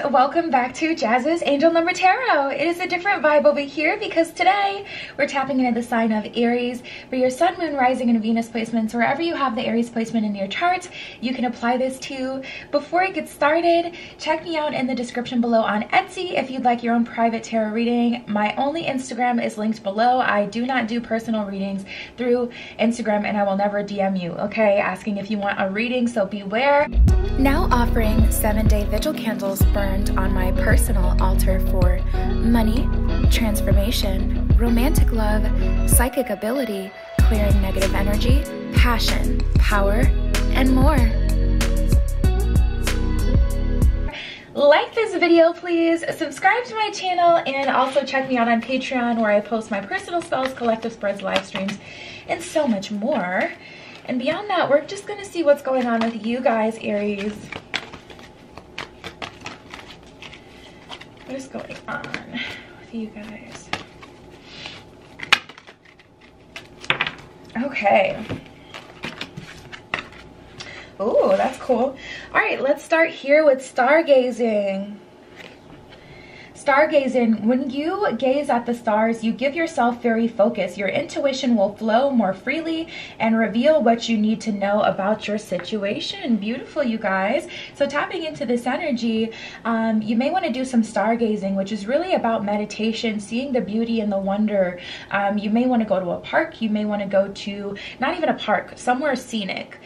welcome back to Jazz's Angel Number Tarot. It is a different vibe over here because today we're tapping into the sign of Aries. For your Sun, Moon, Rising, and Venus placements, wherever you have the Aries placement in your chart, you can apply this to. Before I get started, check me out in the description below on Etsy if you'd like your own private tarot reading. My ONLY Instagram is linked below. I do not do personal readings through Instagram, and I will never DM you, okay, asking if you want a reading, so beware. Now offering 7-day vigil candles burned on my personal altar for money, transformation, romantic love, psychic ability, clearing negative energy, passion, power, and more. Like this video, please, subscribe to my channel, and also check me out on Patreon where I post my personal spells, collective spreads, live streams, and so much more. And beyond that, we're just going to see what's going on with you guys, Aries. What is going on with you guys? Okay. Oh, that's cool. All right, let's start here with stargazing. Stargazing, when you gaze at the stars, you give yourself very focused. Your intuition will flow more freely and reveal what you need to know about your situation. Beautiful, you guys. So tapping into this energy, you may want to do some stargazing, which is really about meditation, seeing the beauty and the wonder. You may want to go to a park. You may want to go to, not even a park, somewhere scenic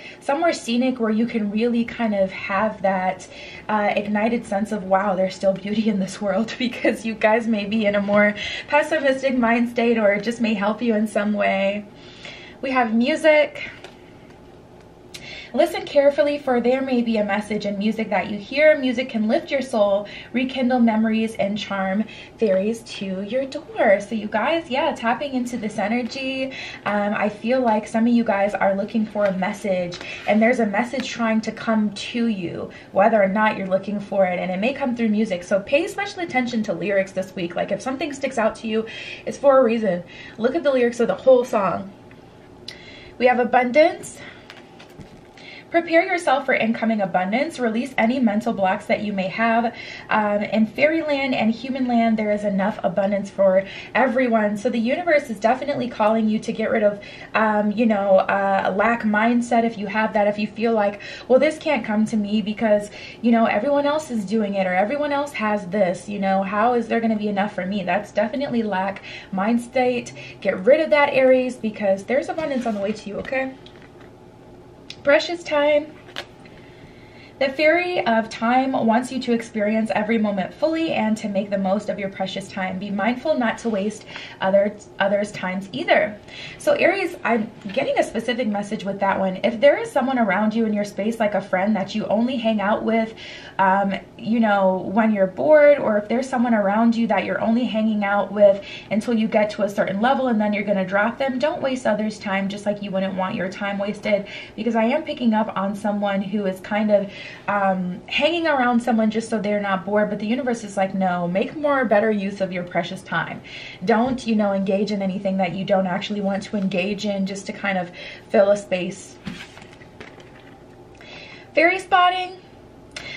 where you can really kind of have that ignited sense of, wow, there's still beauty in this world, because you guys may be in a more pessimistic mind state, or it just may help you in some way. We have music. Listen carefully, for there may be a message in music that you hear. Music can lift your soul, rekindle memories, and charm fairies to your door. So you guys, yeah, tapping into this energy. I feel like some of you guys are looking for a message, and there's a message trying to come to you, whether or not you're looking for it, and it may come through music. So pay special attention to lyrics this week. Like if something sticks out to you, it's for a reason. Look at the lyrics of the whole song. We have abundance. Prepare yourself for incoming abundance. Release any mental blocks that you may have. In fairyland and human land, there is enough abundance for everyone. So the universe is definitely calling you to get rid of, a lack mindset, if you have that. If you feel like, well, this can't come to me because, everyone else is doing it, or everyone else has this, how is there going to be enough for me? That's definitely lack mind state. Get rid of that, Aries, because there's abundance on the way to you, okay? Precious time. The fairy of time wants you to experience every moment fully and to make the most of your precious time. Be mindful not to waste others' times either. So Aries, I'm getting a specific message with that one. If there is someone around you in your space, like a friend that you only hang out with, when you're bored, or if there's someone around you that you're only hanging out with until you get to a certain level and then you're going to drop them, don't waste others' time, just like you wouldn't want your time wasted. Because I am picking up on someone who is kind of hanging around someone just so they're not bored, but the universe is like, no, make better use of your precious time. Don't, engage in anything that you don't actually want to engage in, just to kind of fill a space. Fairy spotting.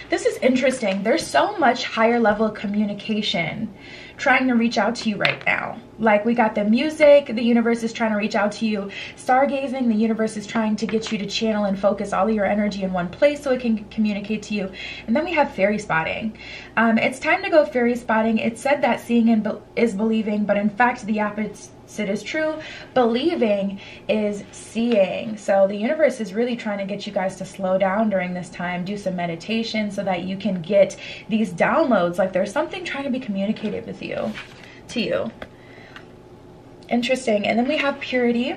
This is interesting. There's so much higher level communication trying to reach out to you right now. Like we got the music, the universe is trying to reach out to you. Stargazing, the universe is trying to get you to channel and focus all of your energy in one place so it can communicate to you. And then we have fairy spotting. It's time to go fairy spotting. It's said that seeing is believing, but in fact the opposite is true. Believing is seeing. So the universe is really trying to get you guys to slow down during this time, do some meditation so that you can get these downloads. Like there's something trying to be communicated with you, to you. Interesting. And then we have purity.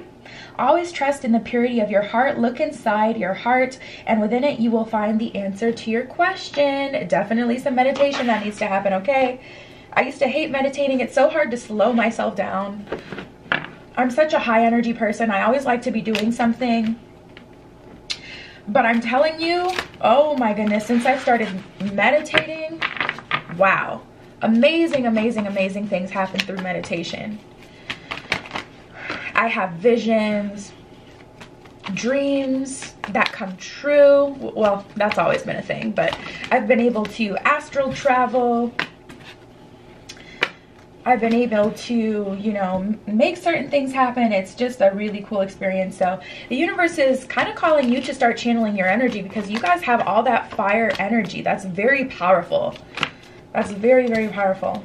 Always trust in the purity of your heart. Look inside your heart, and within it you will find the answer to your question. Definitely some meditation that needs to happen, okay? I used to hate meditating. It's so hard to slow myself down. I'm such a high energy person. I always like to be doing something. But I'm telling you, oh my goodness, since I started meditating, wow. Amazing, amazing, amazing things happen through meditation. I have visions, dreams, that come true. Well, that's always been a thing, but I've been able to astral travel. I've been able to, you know, make certain things happen. It's just a really cool experience. So the universe is kind of calling you to start channeling your energy, because you guys have all that fire energy. That's very powerful. That's very, very powerful.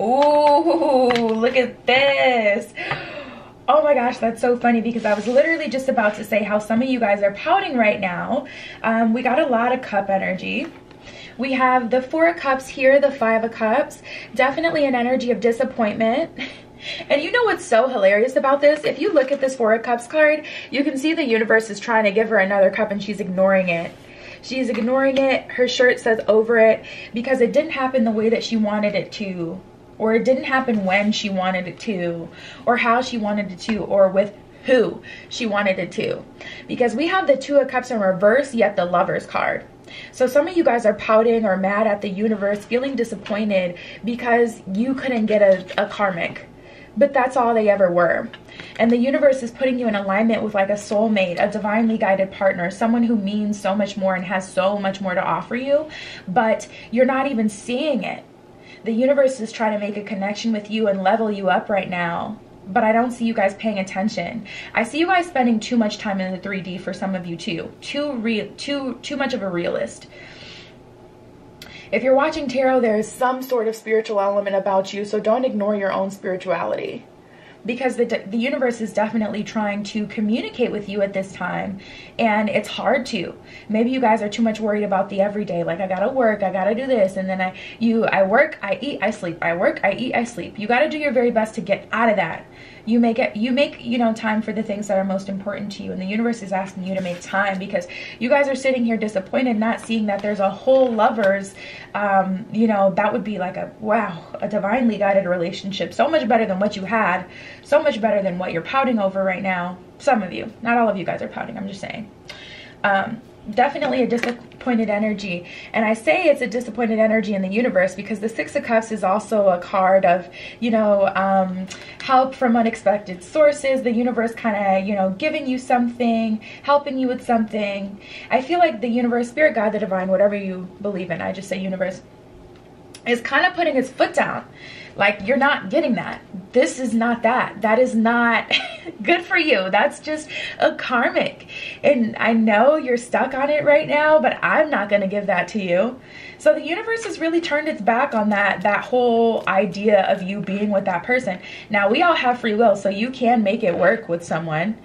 Ooh, look at this. Oh my gosh, that's so funny, because I was literally just about to say how some of you guys are pouting right now. We got a lot of cup energy. We have the 4 of Cups here, the 5 of Cups. Definitely an energy of disappointment. And you know what's so hilarious about this? If you look at this 4 of Cups card, you can see the universe is trying to give her another cup and she's ignoring it. She's ignoring it. Her shirt says over it, because it didn't happen the way that she wanted it to. Or it didn't happen when she wanted it to, or how she wanted it to, or with who she wanted it to. Because we have the 2 of Cups in reverse, yet the Lovers card. So some of you guys are pouting or mad at the universe, feeling disappointed because you couldn't get a karmic. But that's all they ever were. And the universe is putting you in alignment with like a soulmate, a divinely guided partner, someone who means so much more and has so much more to offer you, but you're not even seeing it. The universe is trying to make a connection with you and level you up right now, but I don't see you guys paying attention. I see you guys spending too much time in the 3D for some of you too. Too much of a realist. If you're watching tarot, there is some sort of spiritual element about you, so don't ignore your own spirituality. Because the universe is definitely trying to communicate with you at this time, and it's hard to. Maybe you guys are too much worried about the everyday, like I gotta work, I gotta do this, and then I work, I eat, I sleep, I work, I eat, I sleep. You gotta do your very best to get out of that. You make you know, time for the things that are most important to you, and the universe is asking you to make time, because you guys are sitting here disappointed, not seeing that there's a whole Lovers, you know, that would be like a divinely guided relationship, so much better than what you had, so much better than what you're pouting over right now. Some of you, not all of you guys are pouting, I'm just saying. Definitely a disappointed energy, and I say it's a disappointed energy in the universe because the 6 of Cups is also a card of, you know, help from unexpected sources. The universe kind of, you know, giving you something, helping you with something. I feel like the universe, spirit, God, the divine, whatever you believe in, I just say universe, is kind of putting its foot down. Like, you're not getting that. This is not that. That is not good for you. That's just a karmic. And I know you're stuck on it right now, but I'm not going to give that to you. So the universe has really turned its back on that whole idea of you being with that person. Now, we all have free will, so you can make it work with someone.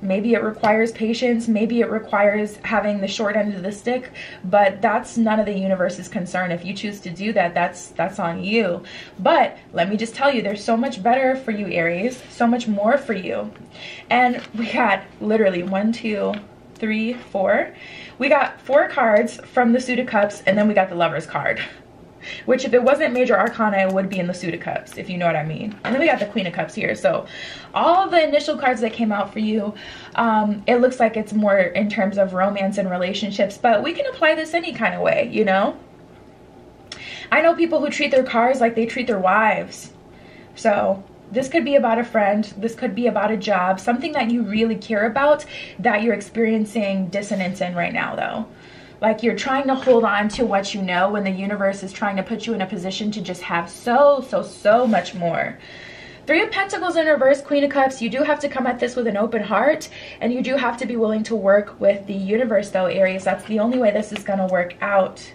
Maybe it requires patience, maybe it requires having the short end of the stick, but that's none of the universe's concern. If you choose to do that, that's on you. But let me just tell you, there's so much better for you, Aries, so much more for you. And we got literally 1, 2, 3, 4. We got 4 cards from the Suit of Cups, and then we got the Lovers card. Which, if it wasn't major arcana, it would be in the Suit of Cups, if you know what I mean. And then we got the Queen of Cups here. So all the initial cards that came out for you, it looks like it's more in terms of romance and relationships, but we can apply this any kind of way, you know. I know people who treat their cards like they treat their wives. So this could be about a friend, this could be about a job, something that you really care about that you're experiencing dissonance in right now, though. Like, you're trying to hold on to what you know when the universe is trying to put you in a position to just have so much more. 3 of Pentacles in reverse, Queen of Cups. You do have to come at this with an open heart, and you do have to be willing to work with the universe, though, Aries. That's the only way this is going to work out.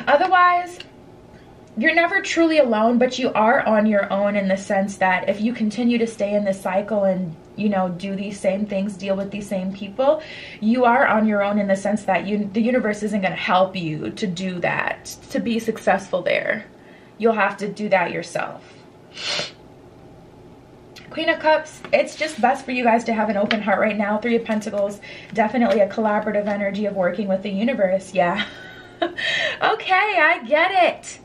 Otherwise, you're never truly alone, but you are on your own in the sense that if you continue to stay in this cycle and, you know, do these same things, deal with these same people, you are on your own in the sense that the universe isn't going to help you to do that, to be successful there. You'll have to do that yourself. Queen of Cups, it's just best for you guys to have an open heart right now. 3 of Pentacles, definitely a collaborative energy of working with the universe. Yeah. Okay, I get it.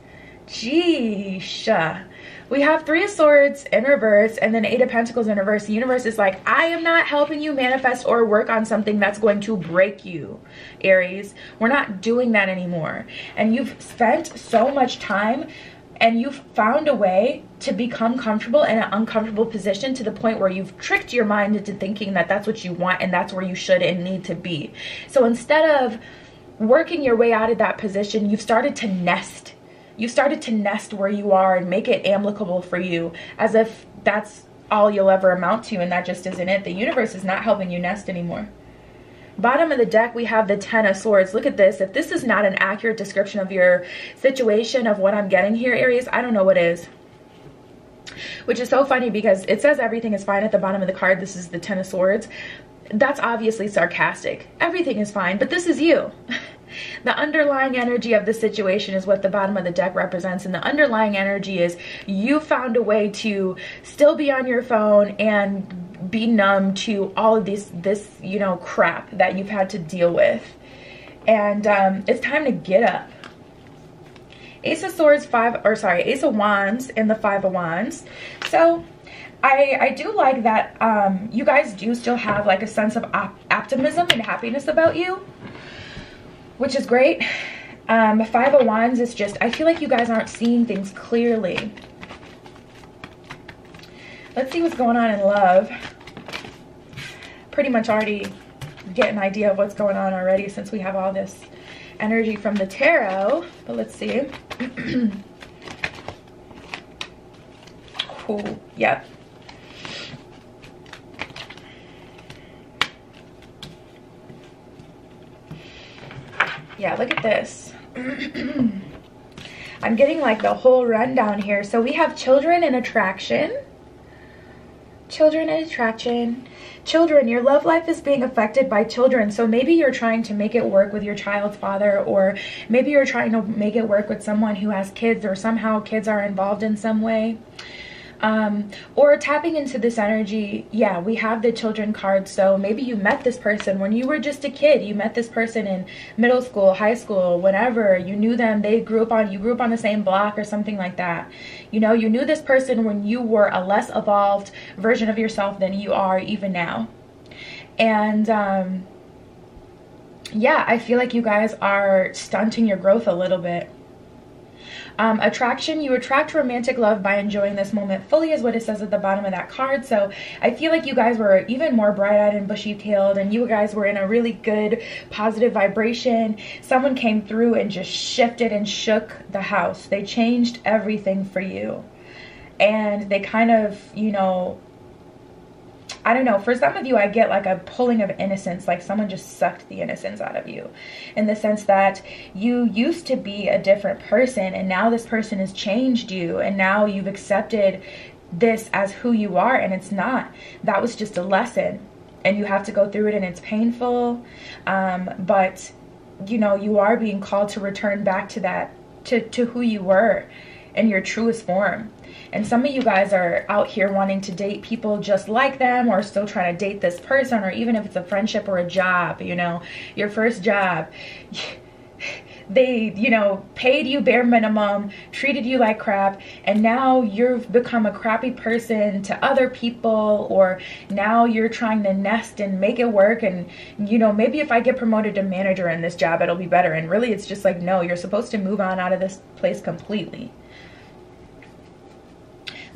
Jeesh. We have 3 of Swords in reverse and then 8 of Pentacles in reverse. The universe is like, I am not helping you manifest or work on something that's going to break you, Aries. We're not doing that anymore. And you've spent so much time and you've found a way to become comfortable in an uncomfortable position, to the point where you've tricked your mind into thinking that that's what you want and that's where you should and need to be. So instead of working your way out of that position, you've started to nest. You started to nest where you are and make it amicable for you, as if that's all you'll ever amount to, and that just isn't it. The universe is not helping you nest anymore. Bottom of the deck, we have the Ten of Swords. Look at this. If this is not an accurate description of your situation, of what I'm getting here, Aries, I don't know what is. Which is so funny, because it says everything is fine at the bottom of the card. This is the Ten of Swords. That's obviously sarcastic. Everything is fine, but this is you. The underlying energy of the situation is what the bottom of the deck represents, and the underlying energy is you found a way to still be on your phone and be numb to all of this you know, crap that you've had to deal with. And it's time to get up. Ace of Swords, Ace of Wands and the Five of Wands. So I do like that you guys do still have like a sense of optimism and happiness about you, which is great. Five of Wands is just, I feel like you guys aren't seeing things clearly. Let's see what's going on in love. Pretty much already get an idea of what's going on already, since we have all this energy from the tarot. But let's see. Cool. Yep. Yeah, look at this. I'm getting like the whole rundown here. So we have children and attraction. Children and attraction. Children, your love life is being affected by children. So maybe you're trying to make it work with your child's father, or maybe you're trying to make it work with someone who has kids, or somehow kids are involved in some way. Or tapping into this energy, yeah, we have the children card. So maybe you met this person when you were just a kid. You met this person in middle school, high school, whenever. You knew them, you grew up on the same block or something like that. You know, you knew this person when you were a less evolved version of yourself than you are even now. And yeah, I feel like you guys are stunting your growth a little bit. Attraction, you attract romantic love by enjoying this moment fully, is what it says at the bottom of that card. So I feel like you guys were even more bright-eyed and bushy-tailed, and you guys were in a really good positive vibration. Someone came through and just shifted and shook the house. They changed everything for you, and they kind of, you know, I don't know, for some of you I get like a pulling of innocence, like someone just sucked the innocence out of you, in the sense that you used to be a different person, and now this person has changed you, and now you've accepted this as who you are, and it's not. That was just a lesson, and you have to go through it, and it's painful, but you know, you are being called to return back to that, to who you were in your truest form. And some of you guys are out here wanting to date people just like them, or still trying to date this person, or even if it's a friendship or a job, you know, your first job, they, you know, paid you bare minimum, treated you like crap, and now you've become a crappy person to other people, or now you're trying to nest and make it work, and, you know, maybe if I get promoted to manager in this job, it'll be better. And really, it's just like, no, you're supposed to move on out of this place completely.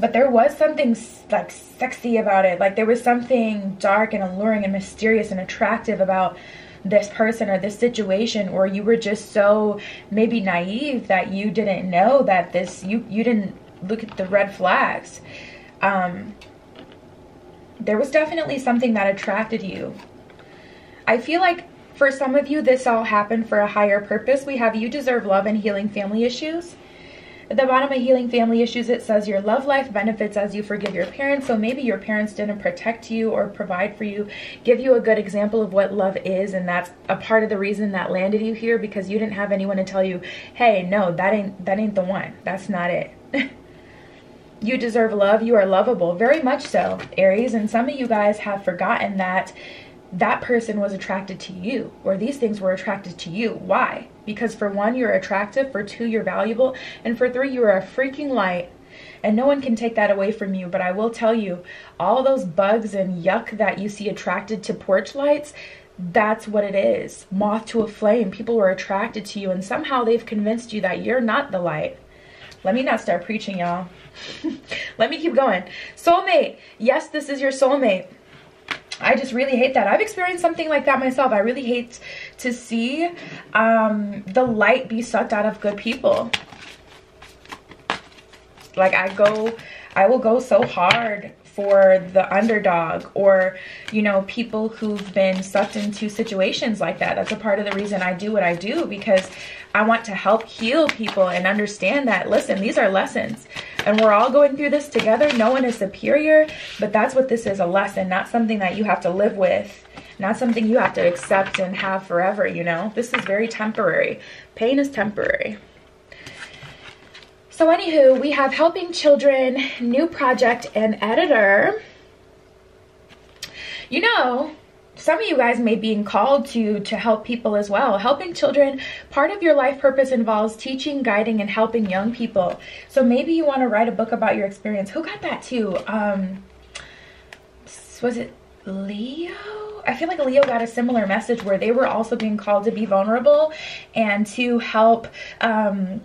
But there was something like sexy about it. Like there was something dark and alluring and mysterious and attractive about this person or this situation, or you were just so maybe naive that you didn't know that this, you didn't look at the red flags. There was definitely something that attracted you. I feel like for some of you, this all happened for a higher purpose. We have you deserve love and healing family issues. At the bottom of healing family issues, it says your love life benefits as you forgive your parents. So maybe your parents didn't protect you or provide for you, give you a good example of what love is, and that's a part of the reason that landed you here, because you didn't have anyone to tell you, hey, no, that ain't the one. That's not it. You deserve love. You are lovable. Very much so, Aries. And some of you guys have forgotten that that person was attracted to you, or these things were attracted to you. Why? Because for one, you're attractive, for two, you're valuable, and for three, you are a freaking light, and no one can take that away from you. But I will tell you, all those bugs and yuck that you see attracted to porch lights, that's what it is. Moth to a flame. People were attracted to you, and somehow they've convinced you that you're not the light. Let me not start preaching, y'all. Let me keep going. Soulmate. Yes, this is your soulmate. I just really hate that. I've experienced something like that myself. I really hate to see the light be sucked out of good people. Like I will go so hard for the underdog, or, you know, people who've been sucked into situations like that. That's a part of the reason I do what I do, because I want to help heal people and understand that, listen, these are lessons and we're all going through this together. No one is superior, but that's what this is, a lesson, not something that you have to live with, not something you have to accept and have forever, you know. This is very temporary. Pain is temporary. So anywho, we have helping children, new project, and editor. You know, some of you guys may be called to help people as well. Helping children, part of your life purpose involves teaching, guiding, and helping young people. So maybe you want to write a book about your experience. Who got that too? Was it Leo? I feel like Leo got a similar message where they were also being called to be vulnerable and to help,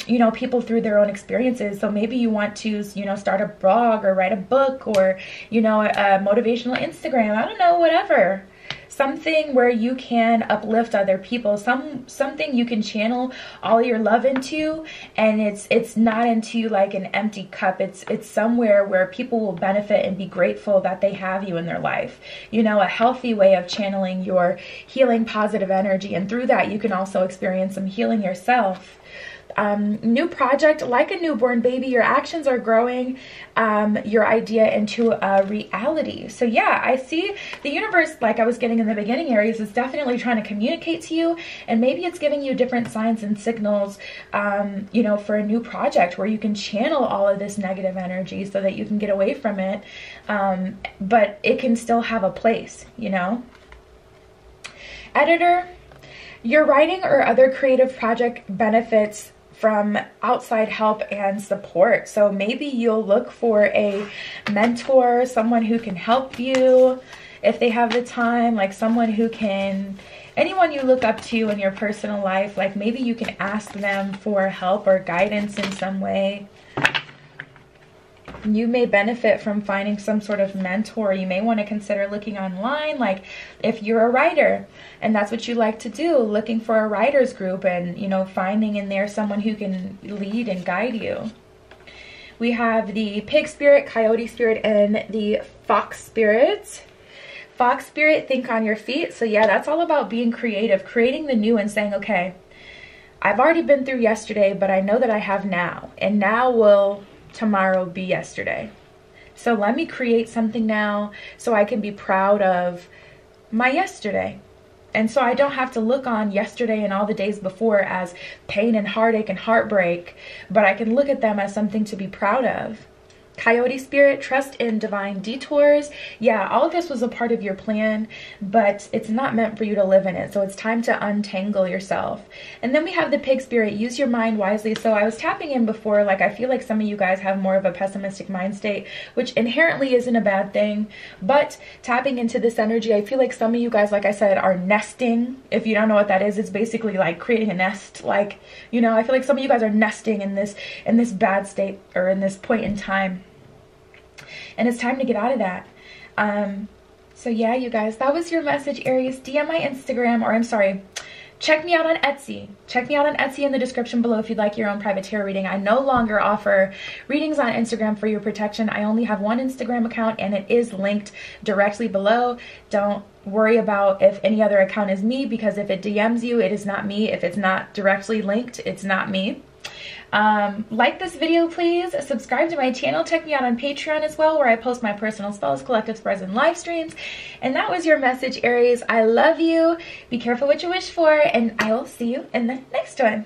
you know, people through their own experiences. So maybe you want to, you know, start a blog or write a book, or, you know, a motivational Instagram. I don't know, whatever. Something where you can uplift other people, something you can channel all your love into, and it's not into like an empty cup. It's somewhere where people will benefit and be grateful that they have you in their life. You know, a healthy way of channeling your healing positive energy, and through that you can also experience some healing yourself. New project, like a newborn baby, your actions are growing your idea into a reality. So yeah, I see the universe, like I was getting in the beginning, Aries, is definitely trying to communicate to you, and maybe it's giving you different signs and signals, you know, for a new project where you can channel all of this negative energy so that you can get away from it, but it can still have a place, you know. Editor, your writing or other creative project benefits from outside help and support. So maybe you'll look for a mentor, someone who can help you if they have the time, like someone who can, anyone you look up to in your personal life, like maybe you can ask them for help or guidance in some way. You may benefit from finding some sort of mentor. You may want to consider looking online, like if you're a writer and that's what you like to do, looking for a writer's group and, you know, finding in there someone who can lead and guide you. We have the pig spirit, coyote spirit, and the fox spirit. Fox spirit, think on your feet. So yeah, that's all about being creative, creating the new and saying, okay, I've already been through yesterday, but I know that I have now, and now will tomorrow be yesterday. So let me create something now so I can be proud of my yesterday. And so I don't have to look on yesterday and all the days before as pain and heartache and heartbreak, but I can look at them as something to be proud of. Coyote spirit, trust in divine detours. Yeah, all of this was a part of your plan, but it's not meant for you to live in it. So it's time to untangle yourself. And then we have the pig spirit, use your mind wisely. So I was tapping in before, like I feel like some of you guys have more of a pessimistic mind state, which inherently isn't a bad thing. But tapping into this energy, I feel like some of you guys, like I said, are nesting. If you don't know what that is, it's basically like creating a nest. Like, you know, I feel like some of you guys are nesting in this bad state, or in this point in time. And it's time to get out of that. So yeah, you guys, that was your message, Aries. DM my Instagram, or I'm sorry, check me out on Etsy. Check me out on Etsy in the description below if you'd like your own private tarot reading. I no longer offer readings on Instagram for your protection. I only have one Instagram account, and it is linked directly below. Don't worry about if any other account is me, because if it DMs you, it is not me. If it's not directly linked, it's not me. Like this video, please. Subscribe to my channel. Check me out on Patreon as well, where I post my personal spells, collective spreads, and live streams. And that was your message, Aries. I love you. Be careful what you wish for, and I will see you in the next one.